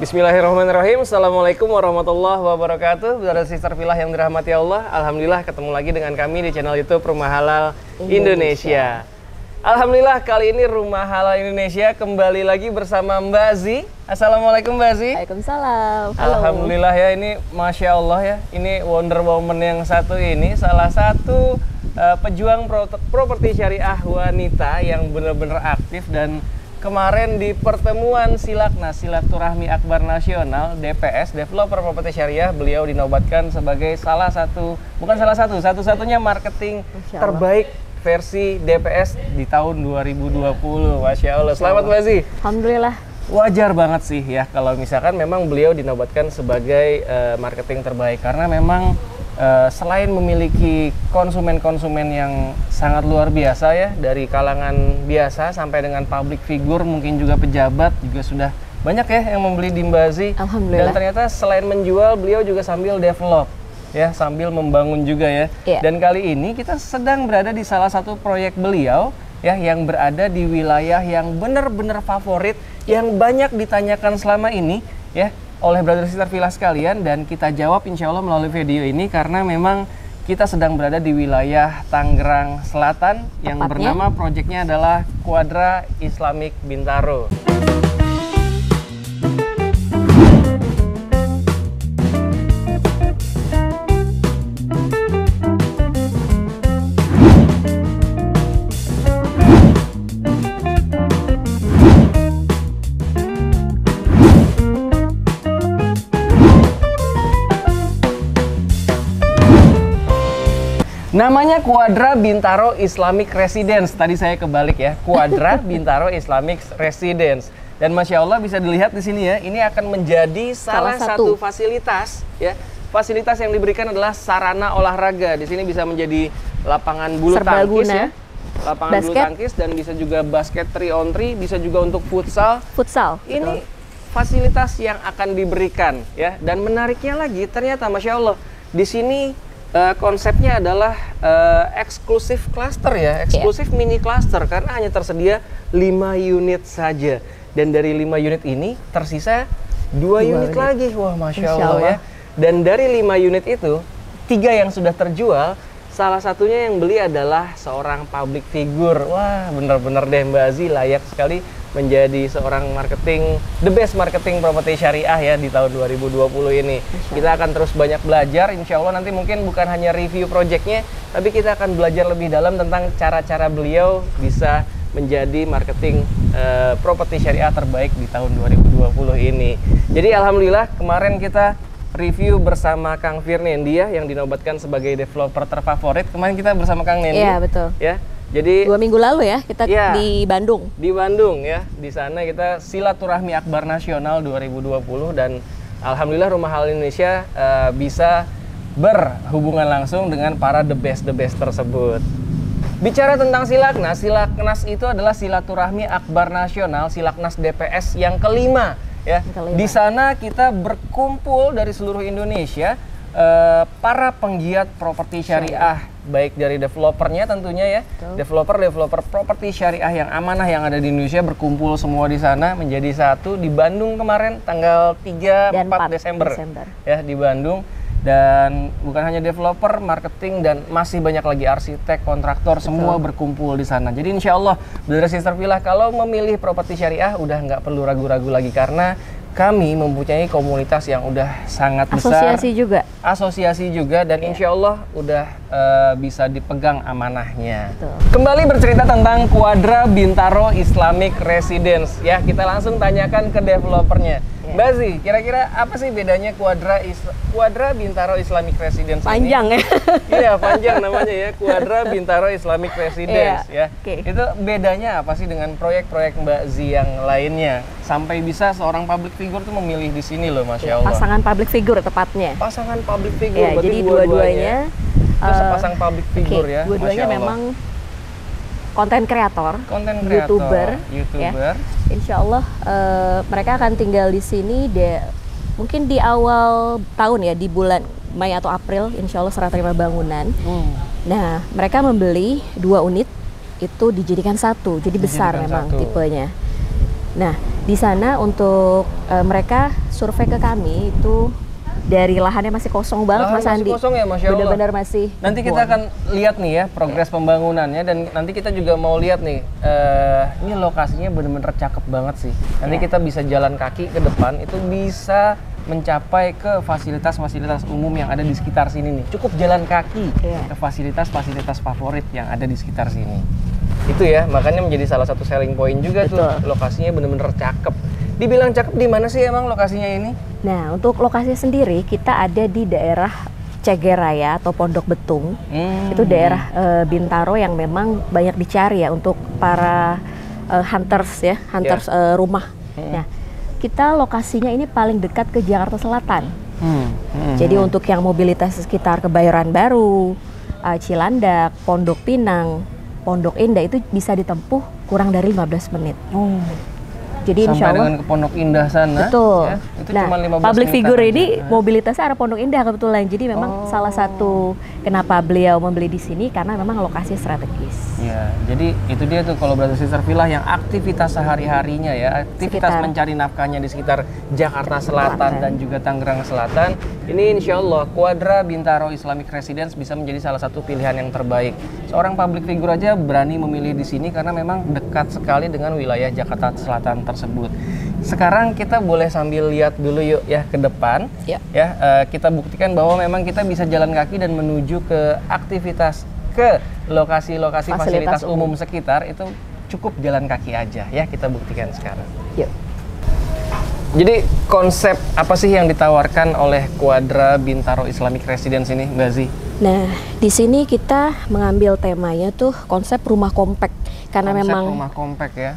Bismillahirrahmanirrahim. Assalamualaikum warahmatullahi wabarakatuh. Saudara sister Filah yang dirahmati Allah, alhamdulillah ketemu lagi dengan kami di channel YouTube Rumah Halal Indonesia. Alhamdulillah kali ini Rumah Halal Indonesia kembali lagi bersama Mbak Zi. Assalamualaikum Mbak Zi. Waalaikumsalam. Halo. Alhamdulillah ya, ini Masya Allah ya, ini Wonder Woman yang satu ini salah satu pejuang properti syariah wanita yang benar-benar aktif. Dan kemarin di pertemuan Silaknas, Silaturahmi Akbar Nasional DPS, Developer Properti Syariah, beliau dinobatkan sebagai satu-satunya marketing terbaik versi DPS di tahun 2020. Masya Allah. Selamat Mbak Zi. Alhamdulillah. Wajar banget sih ya kalau misalkan memang beliau dinobatkan sebagai marketing terbaik, karena memang selain memiliki konsumen-konsumen yang sangat luar biasa ya, dari kalangan biasa sampai dengan public figure, mungkin juga pejabat juga sudah banyak ya yang membeli di Mbak Zi. Alhamdulillah. Dan ternyata selain menjual, beliau juga sambil develop ya, sambil membangun juga ya. Dan kali ini kita sedang berada di salah satu proyek beliau ya, yang berada di wilayah yang benar-benar favorit, yang banyak ditanyakan selama ini ya oleh brother sister Filah sekalian, dan kita jawab insya Allah melalui video ini karena memang kita sedang berada di wilayah Tangerang Selatan. Yang bernama proyeknya adalah Quadra Islamic Bintaro. Namanya Quadra Bintaro Islamic Residence. Tadi saya kebalik ya, Quadra Bintaro Islamic Residence. Dan Masya Allah bisa dilihat di sini ya, ini akan menjadi salah satu fasilitas ya. Fasilitas yang diberikan adalah sarana olahraga. Di sini bisa menjadi lapangan bulu tangkis ya, lapangan bulu tangkis, dan bisa juga basket 3-on-3, bisa juga untuk futsal. Ini fasilitas yang akan diberikan ya. Dan menariknya lagi, ternyata Masya Allah di sini konsepnya adalah eksklusif cluster ya, eksklusif mini cluster, karena hanya tersedia 5 unit saja. Dan dari 5 unit ini tersisa 2 unit lagi. Wah, Masya Allah ya. Dan dari 5 unit itu, 3 yang sudah terjual, salah satunya yang beli adalah seorang public figure. Wah, benar-benar deh Mbak Zi layak sekali menjadi seorang marketing, the best marketing properti syariah ya di tahun 2020 ini. Kita akan terus banyak belajar, insya Allah nanti mungkin bukan hanya review projectnya, tapi kita akan belajar lebih dalam tentang cara-cara beliau bisa menjadi marketing properti syariah terbaik di tahun 2020 ini. Jadi alhamdulillah kemarin kita review bersama Kang Firnendia yang dinobatkan sebagai developer terfavorit. Kemarin kita bersama Kang Nendi. Iya, betul. Ya. Jadi 2 minggu lalu ya kita di Bandung. Di Bandung ya. Di sana kita Silaturahmi Akbar Nasional 2020, dan alhamdulillah Rumah Halal Indonesia bisa berhubungan langsung dengan para the best tersebut. Bicara tentang Silaknas, Silaknas itu adalah Silaturahmi Akbar Nasional, Silaknas DPS yang kelima ya. Di sana kita berkumpul dari seluruh Indonesia, para penggiat properti syariah, baik dari developernya tentunya ya, developer properti syariah yang amanah yang ada di Indonesia berkumpul semua di sana menjadi satu di Bandung kemarin tanggal 3 dan 4 Desember ya, di Bandung. Dan bukan hanya developer, marketing, dan masih banyak lagi arsitek, kontraktor, semua berkumpul di sana. Jadi insya Allah, saudara sister Filah, kalau memilih properti syariah udah nggak perlu ragu-ragu lagi, karena kami mempunyai komunitas yang udah sangat besar, asosiasi juga, dan insya Allah udah bisa dipegang amanahnya. Kembali bercerita tentang Quadra Bintaro Islamic Residence ya, kita langsung tanyakan ke developernya. Mbak Zi, kira-kira apa sih bedanya Quadra Bintaro Islamic Residence panjang ini? Ya? Iya, panjang namanya ya, Quadra Bintaro Islamic Residence ya. Itu bedanya apa sih dengan proyek-proyek Mbak Zi yang lainnya? Sampai bisa seorang public figure tuh memilih di sini loh, Masya Allah. Pasangan public figure tepatnya. Pasangan public figure, ya, jadi dua-duanya itu sepasang public figure ya. Dua-duanya memang konten kreator, YouTuber. Ya. Insya Allah mereka akan tinggal di sini mungkin di awal tahun ya, di bulan Mei atau April, insya Allah serah terima bangunan. Nah, mereka membeli 2 unit itu dijadikan 1, jadi besar memang tipenya. Nah, Di sana untuk mereka survei ke kami itu dari lahannya masih kosong banget, Mas Andi. Masih kosong ya, Masya Allah. Benar-benar masih. Nanti kita akan lihat nih ya progres pembangunannya, dan nanti kita juga mau lihat nih, ini lokasinya benar-benar cakep banget sih. Nanti kita bisa jalan kaki ke depan, itu bisa mencapai ke fasilitas-fasilitas umum yang ada di sekitar sini nih. Cukup jalan kaki ke fasilitas-fasilitas favorit yang ada di sekitar sini. Itu ya, makanya menjadi salah satu selling point juga. Betul. Tuh lokasinya bener-bener cakep. Dibilang cakep di mana sih emang lokasinya ini? Nah, untuk lokasi sendiri kita ada di daerah Cegeraya atau Pondok Betung. Itu daerah Bintaro yang memang banyak dicari ya untuk para hunters ya, hunters rumah. Nah, kita lokasinya ini paling dekat ke Jakarta Selatan. Jadi untuk yang mobilitas sekitar Kebayoran Baru, Cilandak, Pondok Pinang, Pondok Indah itu bisa ditempuh kurang dari 15 menit. Jadi sampai insya Allah dengan ke Pondok Indah sana. Betul. Ya, itu nah, cuma 15 public figure aja. ini mobilitasnya ada Pondok Indah kebetulan. Jadi memang salah satu kenapa beliau membeli di sini karena memang lokasi strategis. Ya, jadi itu dia tuh kalau Brother Sister Villa yang aktivitas sehari-harinya ya, aktivitas mencari nafkahnya di sekitar Jakarta Selatan dan juga Tangerang Selatan. Ini insya Allah Quadra Bintaro Islamic Residence bisa menjadi salah satu pilihan yang terbaik. Seorang public figure aja berani memilih di sini karena memang dekat sekali dengan wilayah Jakarta Selatan tersebut. Sekarang kita boleh sambil lihat dulu yuk ya ke depan. Kita buktikan bahwa memang kita bisa jalan kaki dan menuju ke aktivitas, ke lokasi-lokasi fasilitas umum sekitar itu cukup jalan kaki aja ya, kita buktikan sekarang. Yuk. Jadi konsep apa sih yang ditawarkan oleh Quadra Bintaro Islamic Residence ini, Mbak Zi? Nah, di sini kita mengambil temanya tuh konsep rumah kompak karena konsep memang rumah kompak ya.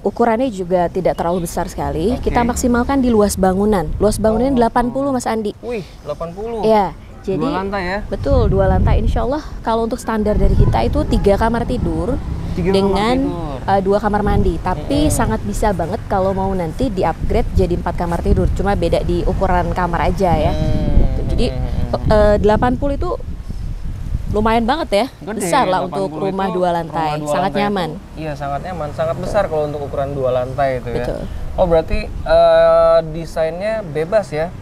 Ukurannya juga tidak terlalu besar sekali. Kita maksimalkan di luas bangunan. Luas bangunannya 80, Mas Andi. Wih, 80. Ya. Jadi, 2 lantai ya? Betul, 2 lantai. Insya Allah kalau untuk standar dari kita itu 3 kamar tidur dengan 2 kamar mandi. Tapi sangat bisa banget kalau mau nanti di-upgrade jadi 4 kamar tidur. Cuma beda di ukuran kamar aja ya. Jadi 80 itu lumayan banget ya. Gede, besar lah untuk rumah 2 lantai. Sangat nyaman. Iya, sangat nyaman. Sangat besar kalau untuk ukuran 2 lantai itu ya. Betul. Oh, berarti desainnya bebas ya?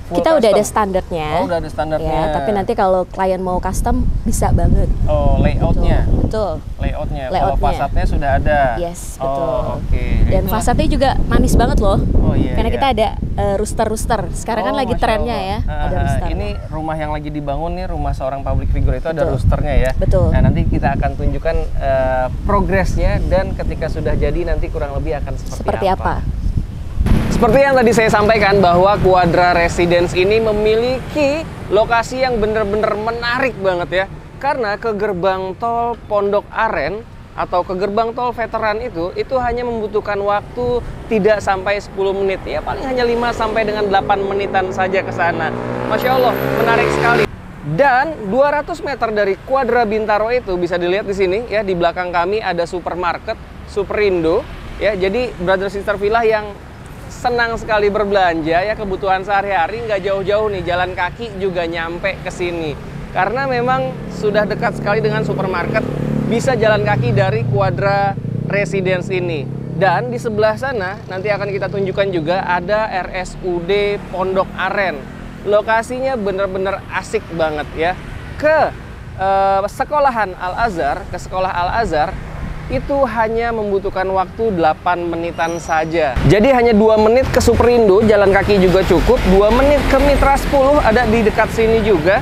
Kita udah ada standarnya. Oh, udah ada standarnya. Ya, tapi nanti kalau klien mau custom bisa banget. Oh, layoutnya. Betul. Layoutnya. Kalau fasadnya sudah ada. Yes, betul. Oh, oke. Dan fasadnya juga manis banget loh. Oh iya. Karena kita ada rooster-rooster. Sekarang kan lagi trennya ya. Ada rooster. Ini rumah yang lagi dibangun nih, rumah seorang public figure itu ada roosternya ya. Betul. Nah, nanti kita akan tunjukkan progresnya dan ketika sudah jadi nanti kurang lebih akan seperti apa. Seperti yang tadi saya sampaikan bahwa Quadra Residence ini memiliki lokasi yang benar-benar menarik banget ya. Karena ke gerbang tol Pondok Aren atau ke gerbang tol veteran itu hanya membutuhkan waktu tidak sampai 10 menit. Ya paling hanya 5 sampai dengan 8 menitan saja ke sana. Masya Allah, menarik sekali. Dan 200 meter dari Quadra Bintaro itu bisa dilihat di sini ya, di belakang kami ada supermarket Superindo ya. Jadi Brother Sister Villa yang senang sekali berbelanja ya, kebutuhan sehari-hari nggak jauh-jauh nih, jalan kaki juga nyampe ke sini. Karena memang sudah dekat sekali dengan supermarket, bisa jalan kaki dari Quadra Residence ini. Dan di sebelah sana nanti akan kita tunjukkan juga ada RSUD Pondok Aren. Lokasinya bener-bener asik banget ya. Ke sekolahan Al-Azhar, ke sekolah Al-Azhar itu hanya membutuhkan waktu 8 menitan saja. Jadi hanya 2 menit ke Superindo, jalan kaki juga cukup. 2 menit ke Mitra 10, ada di dekat sini juga.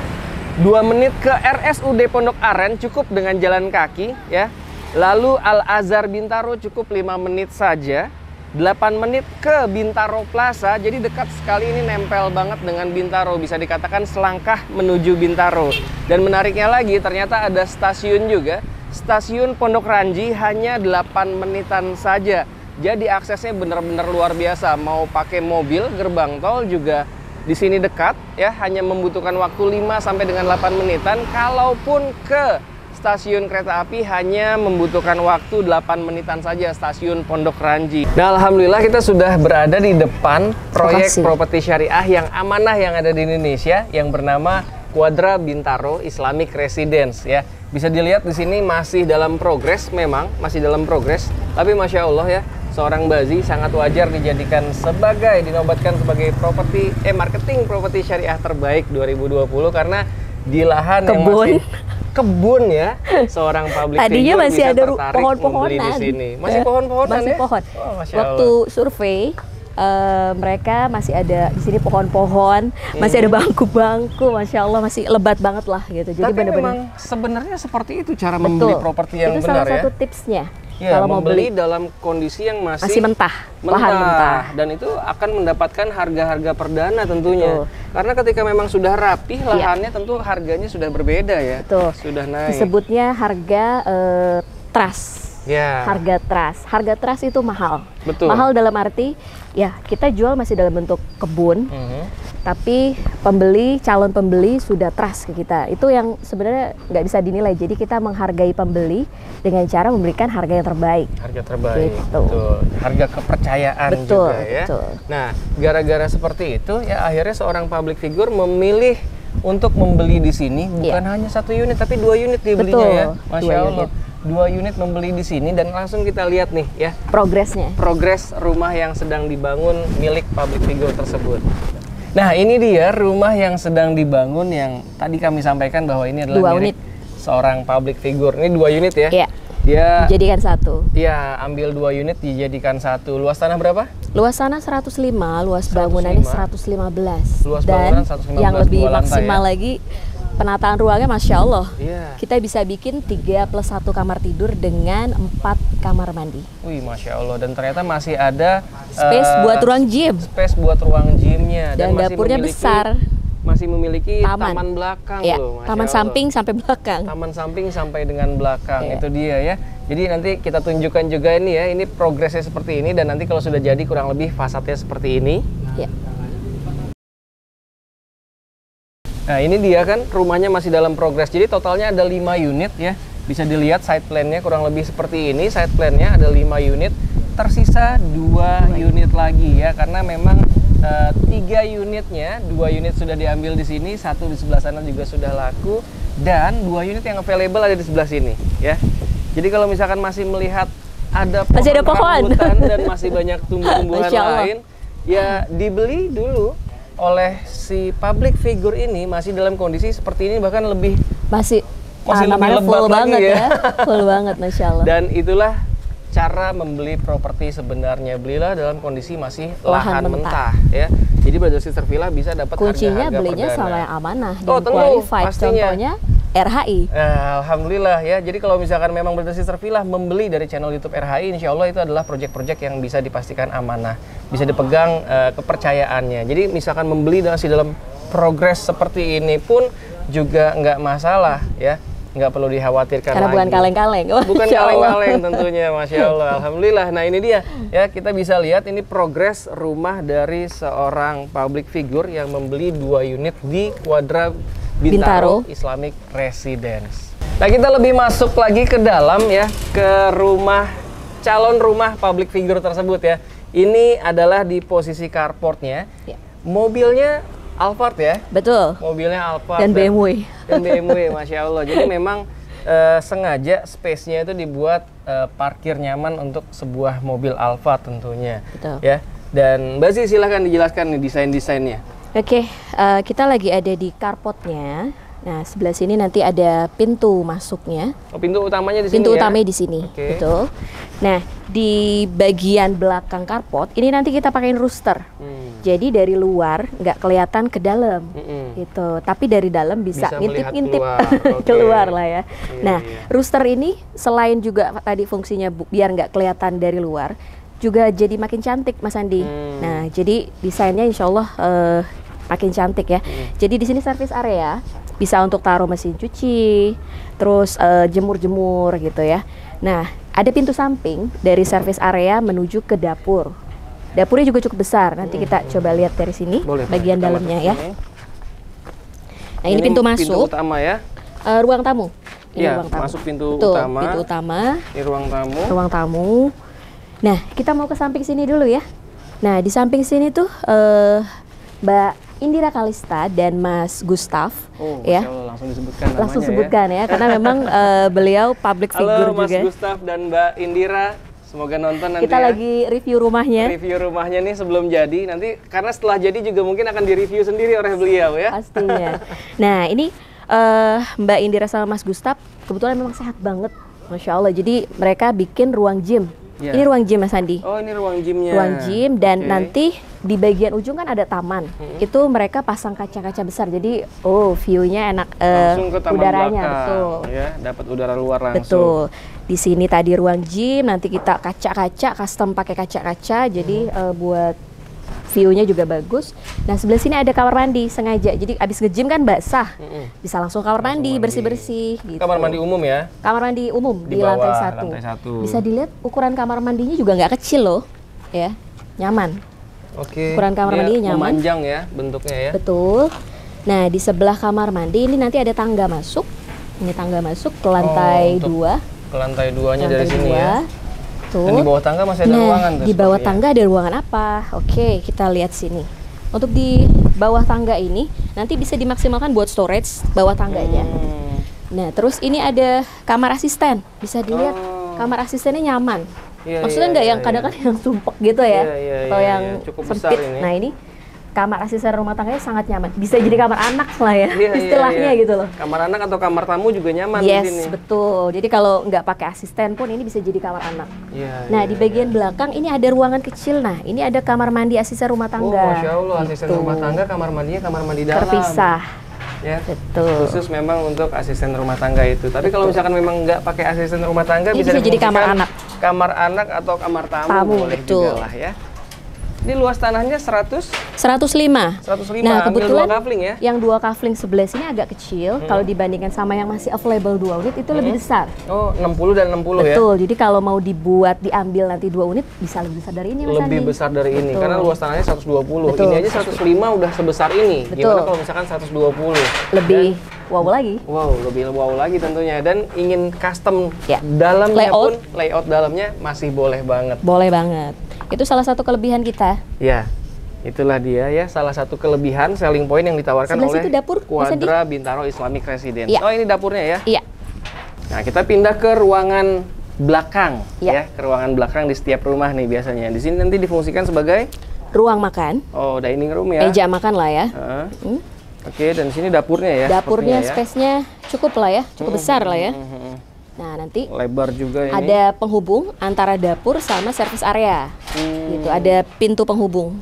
2 menit ke RSUD Pondok Aren, cukup dengan jalan kaki ya. Lalu Al-Azhar Bintaro cukup 5 menit saja. 8 menit ke Bintaro Plaza, jadi dekat sekali, ini nempel banget dengan Bintaro. Bisa dikatakan selangkah menuju Bintaro. Dan menariknya lagi, ternyata ada stasiun juga. Stasiun Pondok Ranji hanya 8 menitan saja. Jadi aksesnya benar-benar luar biasa. Mau pakai mobil, gerbang tol juga di sini dekat ya, hanya membutuhkan waktu 5 sampai dengan 8 menitan. Kalaupun ke stasiun kereta api hanya membutuhkan waktu 8 menitan saja, stasiun Pondok Ranji. Nah, alhamdulillah kita sudah berada di depan proyek properti syariah yang amanah yang ada di Indonesia yang bernama Quadra Bintaro Islamic Residence ya. Bisa dilihat di sini masih dalam progres, memang masih dalam progres, tapi Masya Allah ya, seorang Bazi sangat wajar dijadikan dinobatkan sebagai marketing properti syariah terbaik 2020 karena di lahan yang masih kebun ya, seorang public figure tadinya masih bisa ada tertarik pohon-pohonan membeli di sini. Masih pohon-pohonan masih ya? pohon. Oh, Masya Waktu Allah. survei mereka masih ada di sini pohon-pohon, masih ada bangku-bangku, Masya Allah masih lebat banget lah gitu. Jadi Tapi benar-benar memang sebenarnya seperti itu cara membeli properti yang itu benar salah ya. satu tipsnya. Ya, Kalau mau beli dalam kondisi yang masih mentah, lahan mentah. Dan itu akan mendapatkan harga-harga perdana tentunya. Karena ketika memang sudah rapih lahannya, tentu harganya sudah berbeda ya. Betul. Sudah naik. Disebutnya harga trust. Ya. Harga trust itu mahal. Betul. Mahal dalam arti ya kita jual masih dalam bentuk kebun, tapi calon pembeli sudah trust ke kita. Itu yang sebenarnya nggak bisa dinilai. Jadi kita menghargai pembeli dengan cara memberikan harga yang terbaik. Harga terbaik. Gitu. Betul. Harga kepercayaan betul, juga ya. Betul. Nah, gara-gara seperti itu ya akhirnya seorang public figure memilih untuk membeli di sini bukan hanya 1 unit tapi 2 unit dia belinya ya. Masya Allah. 2 unit membeli di sini dan langsung kita lihat nih ya progres rumah yang sedang dibangun milik public figure tersebut. Nah, ini dia rumah yang sedang dibangun yang tadi kami sampaikan bahwa ini adalah milik seorang public figure. Ini 2 unit ya? Iya. Dia dijadikan 1. Iya, ambil 2 unit dijadikan 1. Luas tanah berapa? Luas tanah 105, luas bangunannya 115. Luas dan bangunan 115, yang lebih 2 lantai maksimal lagi penataan ruangnya Masya Allah. Iya. Kita bisa bikin 3+1 kamar tidur dengan 4 kamar mandi. Wih, Masya Allah. Dan ternyata masih ada space buat ruang gym. Space buat ruang gymnya. Dan dapurnya besar. Masih memiliki taman belakang ya, loh. Masya taman Allah. samping sampai belakang. Taman samping sampai dengan belakang. Itu dia ya. Jadi nanti kita tunjukkan juga ini ya. Ini progresnya seperti ini. Dan nanti kalau sudah jadi kurang lebih fasadnya seperti ini. Ya. Nah, ini dia kan rumahnya masih dalam progres. Jadi totalnya ada 5 unit ya. Bisa dilihat side plan-nya kurang lebih seperti ini. Side plan-nya ada 5 unit. Tersisa 2 unit lagi ya. Karena memang 3 unitnya, 2 unit sudah diambil di sini, 1 di sebelah sana juga sudah laku. Dan 2 unit yang available ada di sebelah sini ya. Jadi kalau misalkan masih melihat ada pohon rambutan dan masih banyak tumbuh-tumbuhan lain, ya dibeli dulu oleh si public figure ini masih dalam kondisi seperti ini, bahkan masih lebih lebat full lagi banget ya. Full banget Masya Allah. Dan itulah cara membeli properti sebenarnya. Belilah dalam kondisi masih lahan mentah ya. Jadi Brother Sister Villa bisa dapat kuncinya harga-harga belinya perdana. sama yang amanah dan tentu, qualified. pastinya. Contohnya RHI. Alhamdulillah ya. Jadi kalau misalkan memang Brother Sister Villa membeli dari channel YouTube RHI, insya Allah itu adalah proyek-proyek yang bisa dipastikan amanah, bisa dipegang kepercayaannya. Jadi misalkan membeli masih dalam progres seperti ini pun juga nggak masalah ya. Nggak perlu dikhawatirkan karena lagi. bukan kaleng-kaleng. Bukan kaleng-kaleng tentunya, Masya Allah. Alhamdulillah. Nah ini dia ya, kita bisa lihat ini progres rumah dari seorang public figure yang membeli 2 unit di Quadra Bintaro Islamic Residence. Nah, kita lebih masuk lagi ke dalam ya, ke calon rumah public figure tersebut ya. Ini adalah di posisi carportnya. Mobilnya Alphard ya? Betul. Mobilnya Alphard dan BMW. Dan BMW, Masya Allah. Jadi memang sengaja space-nya itu dibuat parkir nyaman untuk sebuah mobil Alphard tentunya. Betul. Ya. Dan Mbak Zi, silahkan dijelaskan nih desain-desainnya. Oke, kita lagi ada di carportnya. Nah, sebelah sini nanti ada pintu masuknya. Oh, pintu utamanya di sini. Pintu ya? utamanya di sini, betul. Nah, di bagian belakang carport ini nanti kita pakein rooster. Jadi dari luar nggak kelihatan ke dalam, gitu. Tapi dari dalam bisa ngintip-ngintip keluar lah ya. Nah, rooster ini selain juga tadi fungsinya biar nggak kelihatan dari luar, juga jadi makin cantik, Mas Andi. Nah, jadi desainnya insya Allah makin cantik ya. Jadi di sini service area bisa untuk taruh mesin cuci, terus jemur-jemur gitu ya. Nah, ada pintu samping dari service area menuju ke dapur. Dapurnya juga cukup besar. Nanti kita coba lihat dari sini. Boleh, bagian dalamnya ya. Nah, ini pintu masuk. Pintu utama ya. Ruang tamu. Ini ya, ruang tamu. masuk pintu Betul, utama. Pintu utama. Ini ruang tamu. Ruang tamu. Nah, kita mau ke samping sini dulu ya. Nah, di samping sini tuh Mbak Indira Kalista dan Mas Gustaf, ya. Allah, langsung disebutkan namanya. Langsung sebutkan ya, karena memang beliau public figure juga. Halo Mas juga. Gustaf dan Mbak Indira, Semoga nonton nanti. Kita lagi review rumahnya. Review rumahnya nih sebelum jadi. Nanti karena setelah jadi juga mungkin akan direview sendiri oleh beliau ya. Pastinya. Nah ini Mbak Indira sama Mas Gustaf kebetulan memang sehat banget, Masya Allah. Jadi mereka bikin ruang gym. Yeah. Ini ruang gym Mas Andi. Oh ini ruang gymnya. Ruang gym dan nanti di bagian ujung kan ada taman. Itu mereka pasang kaca-kaca besar. Jadi view-nya enak. Langsung ke taman udaranya, belakang. betul. Ya, dapat udara luar langsung. Betul. Di sini tadi ruang gym, nanti kita kaca-kaca, custom pakai kaca-kaca. Jadi buat view-nya juga bagus. Nah sebelah sini ada kamar mandi sengaja. Jadi abis nge-gym kan basah, bisa langsung kamar mandi bersih-bersih. Gitu. Kamar mandi umum ya? Kamar mandi umum di bawah, lantai 1. Bisa dilihat ukuran kamar mandinya juga nggak kecil loh, ya, nyaman. Oke. Ukuran kamar mandinya nyaman. Memanjang ya bentuknya ya. Betul. Nah di sebelah kamar mandi ini nanti ada tangga masuk. Ini tangga masuk ke lantai 2. Ke lantai 2-nya dari sini ya. Tuh. Dan di bawah tangga masih ada ruangan tuh. Di bawah tangga ada ruangan apa? Oke, kita lihat sini. Untuk di bawah tangga ini nanti bisa dimaksimalkan buat storage bawah tangganya. Nah, terus ini ada kamar asisten. Bisa dilihat kamar asistennya nyaman. Maksudnya nggak yang kadang kan yang sumpek gitu ya, atau yang cukup sempit. Ini. Nah, ini kamar asisten rumah tangganya sangat nyaman. Bisa jadi kamar anak lah ya, istilahnya gitu loh. Kamar anak atau kamar tamu juga nyaman di sini. Yes, betul. Jadi kalau nggak pakai asisten pun ini bisa jadi kamar anak. Nah, di bagian belakang ini ada ruangan kecil. Nah, ini ada kamar mandi asisten rumah tangga. Oh, Masya Allah, asisten rumah tangga, kamar mandinya kamar mandi dalam. Terpisah. Ya, betul. Khusus memang untuk asisten rumah tangga itu. Tapi kalau misalkan memang nggak pakai asisten rumah tangga, ini bisa jadi kamar anak. Kamar anak atau kamar tamu boleh betul. juga lah ya. Ini luas tanahnya 105. 105. Nah, kebetulan ya? yang 2 kafling sebelah sini agak kecil. Kalau dibandingkan sama yang masih available 2 unit itu lebih besar. Oh, 60 dan 60 ya? Betul. Jadi kalau mau diambil nanti 2 unit bisa lebih besar dari ini, Mas Lebih Andi. besar dari ini karena luas tanahnya 120. Betul. Ini aja 105 udah sebesar ini. Betul. Gimana kalau misalkan 120? Lebih wow lagi. Wow, lebih wow lagi tentunya. Dan ingin custom dalamnya pun, layout dalamnya masih boleh banget. Boleh banget. Itu salah satu kelebihan kita. Ya, itulah dia ya, salah satu kelebihan selling point yang ditawarkan oleh Quadra Bintaro Islamic Residence. Oh, ini dapurnya ya? Iya. Nah, kita pindah ke ruangan belakang ya, ke ruangan belakang di setiap rumah nih biasanya. Di sini nanti difungsikan sebagai ruang makan. Oh, dining room ya. Meja makan lah ya. Oke, dan di sini dapurnya ya. Dapurnya space-nya cukup lah ya, cukup besar lah ya. Nah, nanti lebar juga ini. Ada penghubung antara dapur sama service area. Gitu, ada pintu penghubung.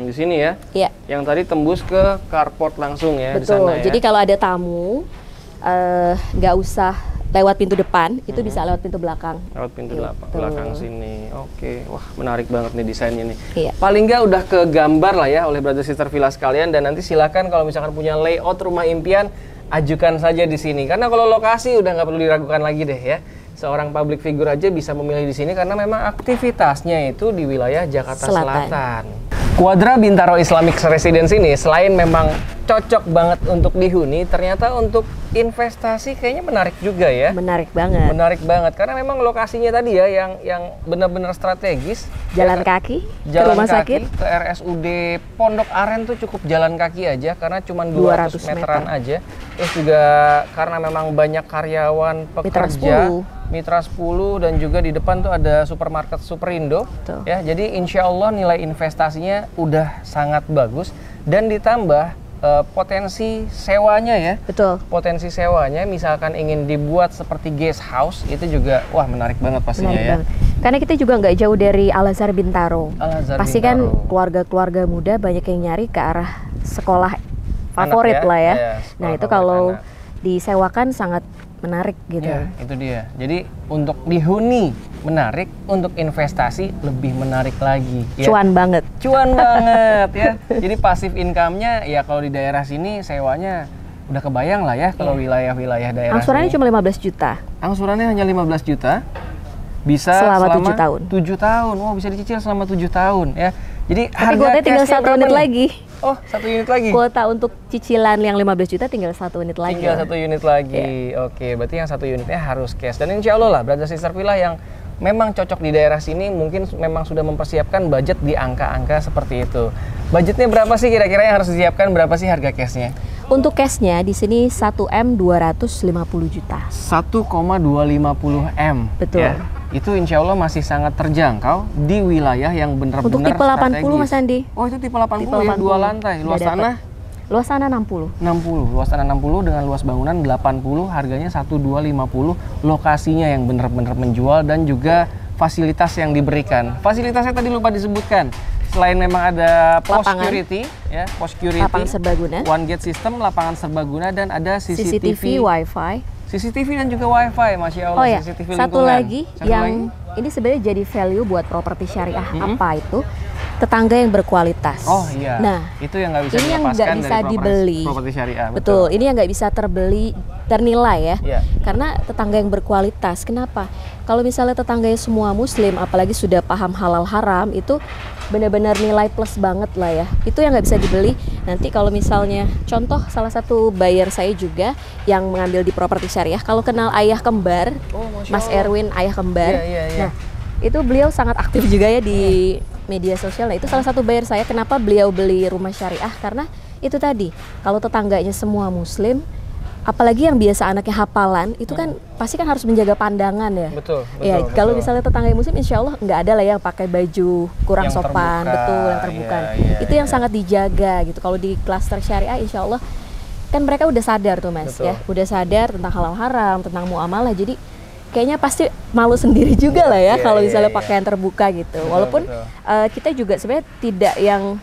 Di sini ya? Iya. Yang tadi tembus ke carport langsung ya. Betul. Di sana, ya? Jadi kalau ada tamu, nggak usah lewat pintu depan, itu bisa lewat pintu belakang. Lewat pintu belakang sini. Oke, wah menarik banget nih desainnya nih. Iya. Paling nggak udah kegambar lah ya oleh brother sister villa sekalian, dan nanti silakan kalau misalkan punya layout rumah impian, ajukan saja di sini. Karena kalau lokasi udah nggak perlu diragukan lagi deh ya. Seorang public figure aja bisa memilih di sini karena memang aktivitasnya itu di wilayah Jakarta Selatan. Quadra Bintaro Islamic Residence ini selain memang cocok banget untuk dihuni, ternyata untuk investasi kayaknya menarik juga ya. Menarik banget. Menarik banget karena memang lokasinya tadi ya yang benar-benar strategis. Jalan kaki ke rumah sakit, ke RSUD Pondok Aren tuh cukup jalan kaki aja karena cuma 200 meteran aja. Terus juga karena memang banyak karyawan pekerja. Mitra 10 dan juga di depan tuh ada supermarket Superindo. Ya, jadi insya Allah nilai investasinya udah sangat bagus dan ditambah potensi sewanya ya. Betul. Potensi sewanya misalkan ingin dibuat seperti guest house itu juga wah menarik banget pastinya ya. Karena kita juga nggak jauh dari Al-Azhar Bintaro. Pasti kan keluarga-keluarga muda banyak yang nyari ke arah sekolah favorit lah ya. Nah itu kalau disewakan sangat menarik gitu. Ya, itu dia. Jadi untuk dihuni menarik, untuk investasi lebih menarik lagi. Ya. Cuan banget. Cuan banget ya. Jadi pasif income-nya ya kalau di daerah sini sewanya udah kebayang lah ya kalau wilayah-wilayah daerah. Angsurannya cuma 15 juta. Angsurannya hanya 15 juta. Bisa selama 7 tahun. 7 tahun. Wow, bisa dicicil selama 7 tahun ya. Jadi tapi kuotanya tinggal 1 unit lagi. Oh, 1 unit lagi? Kuota untuk cicilan yang 15 juta tinggal 1 unit lagi. Tinggal 1 unit lagi. Oke, berarti yang 1 unitnya harus cash. Dan insya Allah lah, brother sister villa yang memang cocok di daerah sini mungkin memang sudah mempersiapkan budget di angka-angka seperti itu. Budgetnya berapa sih kira-kira yang harus disiapkan? Berapa sih harga cashnya? Untuk cashnya di sini 1M 250 juta. 1,250 M. Betul. Ya. itu insya Allah masih sangat terjangkau di wilayah yang benar-benar strategis. Untuk tipe 80 Mas Andi. Oh itu tipe 80 ya, 2 lantai. Luas tanah? Luas tanah 60. 60, luas tanah 60 dengan luas bangunan 80, harganya 1250. Lokasinya yang benar-benar menjual dan juga fasilitas yang diberikan. Fasilitasnya tadi lupa disebutkan. Selain memang ada post security, ya, post security, lapangan serbaguna, one gate system, lapangan serbaguna, dan ada CCTV, Wi-Fi. CCTV dan juga Wi-Fi, Masya Allah. Oh ya, CCTV satu lagi yang ini sebenarnya jadi value buat properti syariah. Apa itu? Tetangga yang berkualitas. Oh iya. Nah, itu yang nggak bisa ini yang nggak bisa dibeli. Properti syariah. Betul. Ini yang nggak bisa ternilai ya. Yeah. Karena tetangga yang berkualitas. Kenapa? Kalau misalnya tetangganya semua Muslim, apalagi sudah paham halal haram, itu benar-benar nilai plus banget lah ya. Itu yang nggak bisa dibeli. Nanti kalau misalnya contoh salah satu buyer saya juga yang mengambil di properti syariah, kalau kenal ayah kembar, Mas Erwin ayah kembar. Nah, itu beliau sangat aktif juga ya di media sosial. Nah, itu salah satu buyer saya kenapa beliau beli rumah syariah, karena itu tadi, kalau tetangganya semua Muslim, apalagi yang biasa anaknya hafalan, itu kan pasti kan harus menjaga pandangan ya. Betul. Ya, kalau misalnya tetangga Muslim, insya Allah nggak ada lah yang pakai baju kurang yang sopan, terbuka, betul, yang terbuka. Itu yang sangat dijaga gitu. Kalau di klaster syariah, insya Allah kan mereka udah sadar tuh Mas, ya, udah sadar tentang halal haram, tentang muamalah. Jadi kayaknya pasti malu sendiri juga lah ya kalau misalnya pakaian terbuka gitu. Walaupun kita juga sebenarnya tidak yang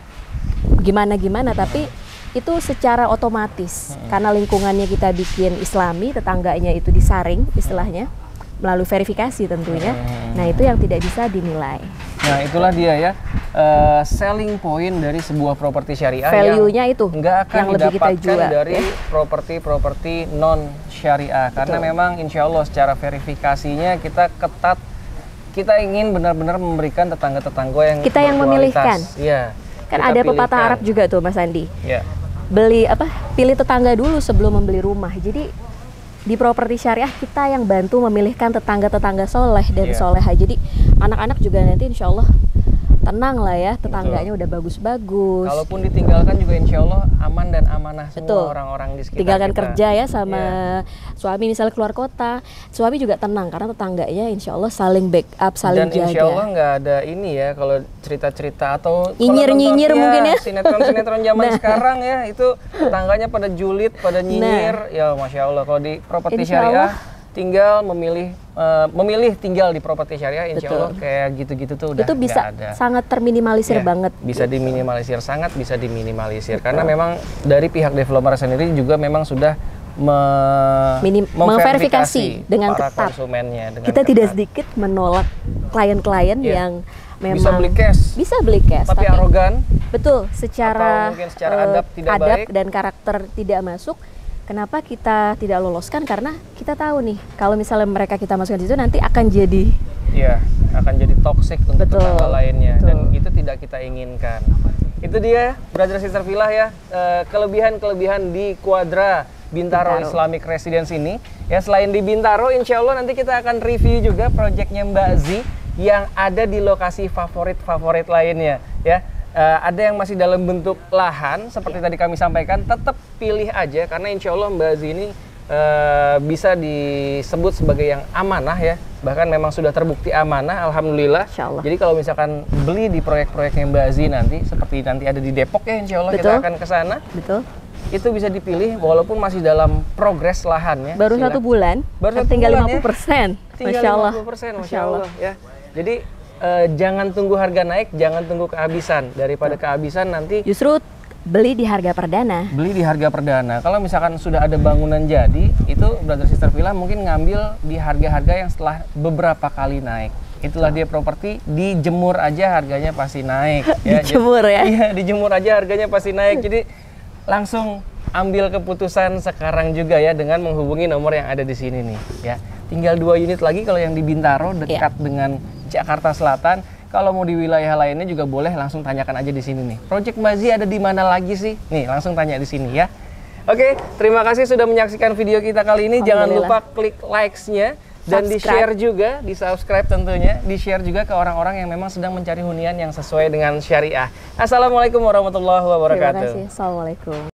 gimana-gimana, tapi itu secara otomatis karena lingkungannya kita bikin Islami, tetangganya itu disaring istilahnya melalui verifikasi tentunya. Nah, itu yang tidak bisa dinilai. Nah, itulah dia ya, selling point dari sebuah properti syariah. Value-nya itu nggak akan yang lebih kita jual dari properti-properti non syariah. Karena memang insya Allah secara verifikasinya kita ketat. Kita ingin benar-benar memberikan tetangga-tetangga yang kita yang memilihkan. Iya. Kan ada pepatah Arab juga tuh Mas Andi. Iya. Pilih tetangga dulu sebelum membeli rumah. Jadi di properti syariah kita yang bantu memilihkan tetangga-tetangga soleh dan soleha. Jadi anak-anak juga nanti insya Allah tenang lah ya, tetangganya udah bagus-bagus. Kalaupun ditinggalkan juga insya Allah aman dan amanah semua orang-orang di sekitar tinggalkan kita. Kerja ya sama suami misalnya keluar kota, suami juga tenang karena tetangganya insya Allah saling backup, saling jaga. Dan insya Allah nggak ada ini ya, kalau cerita-cerita atau nyinyir mungkin ya. Sinetron zaman sekarang ya, itu tetangganya pada julid, pada nyinyir. Ya Masya Allah, kalau di properti syariah tinggal memilih tinggal di properti syariah, insya Allah kayak gitu-gitu tuh udah itu bisa ada. Sangat terminimalisir banget. Bisa diminimalisir, sangat bisa diminimalisir. Karena memang dari pihak developer sendiri juga memang sudah memverifikasi dengan para ketat. Konsumennya. Dengan kita ketat. tidak sedikit menolak klien-klien yang memang bisa beli cash, tapi arogan. Betul, secara adab tidak baik dan karakter tidak masuk. Kenapa kita tidak loloskan? Karena kita tahu nih, kalau misalnya mereka kita masukkan di situ nanti akan jadi akan jadi toksik untuk tetangga lainnya. Dan itu tidak kita inginkan. Itu dia Brother Sister Villa ya, kelebihan-kelebihan di Quadra Bintaro Islamic Residence ini. Ya, selain di Bintaro, insya Allah nanti kita akan review juga proyeknya Mbak Zi yang ada di lokasi favorit lainnya ya. Ada yang masih dalam bentuk lahan seperti tadi kami sampaikan, tetap pilih aja karena insya Allah Mbak Zi ini bisa disebut sebagai yang amanah ya, bahkan memang sudah terbukti amanah, alhamdulillah. Jadi kalau misalkan beli di proyek-proyeknya Mbak Zi nanti, seperti nanti ada di Depok ya, insya Allah kita akan ke sana. Itu bisa dipilih walaupun masih dalam progres lahannya. Baru 1 bulan, tinggal 50%. Tinggal 50%, Masya Allah ya. Jadi jangan tunggu harga naik, jangan tunggu kehabisan. Daripada kehabisan nanti justru beli di harga perdana. Beli di harga perdana. Kalau misalkan sudah ada bangunan jadi, itu Brother Sister Villa mungkin ngambil di harga-harga yang setelah beberapa kali naik. Itulah dia properti, dijemur aja harganya pasti naik. Ya, dijemur ya? Iya, dijemur aja harganya pasti naik. Jadi langsung ambil keputusan sekarang juga ya dengan menghubungi nomor yang ada di sini nih ya. Tinggal 2 unit lagi kalau yang di Bintaro dekat dengan Jakarta Selatan. Kalau mau di wilayah lainnya juga boleh langsung tanyakan aja di sini nih. Project Mbak Zi ada di mana lagi sih? Nih, langsung tanya di sini ya. Oke, terima kasih sudah menyaksikan video kita kali ini. Jangan lupa klik likes-nya dan di-share juga, di-subscribe tentunya, di-share juga ke orang-orang yang memang sedang mencari hunian yang sesuai dengan syariah. Assalamualaikum warahmatullahi wabarakatuh. Terima kasih. Assalamualaikum.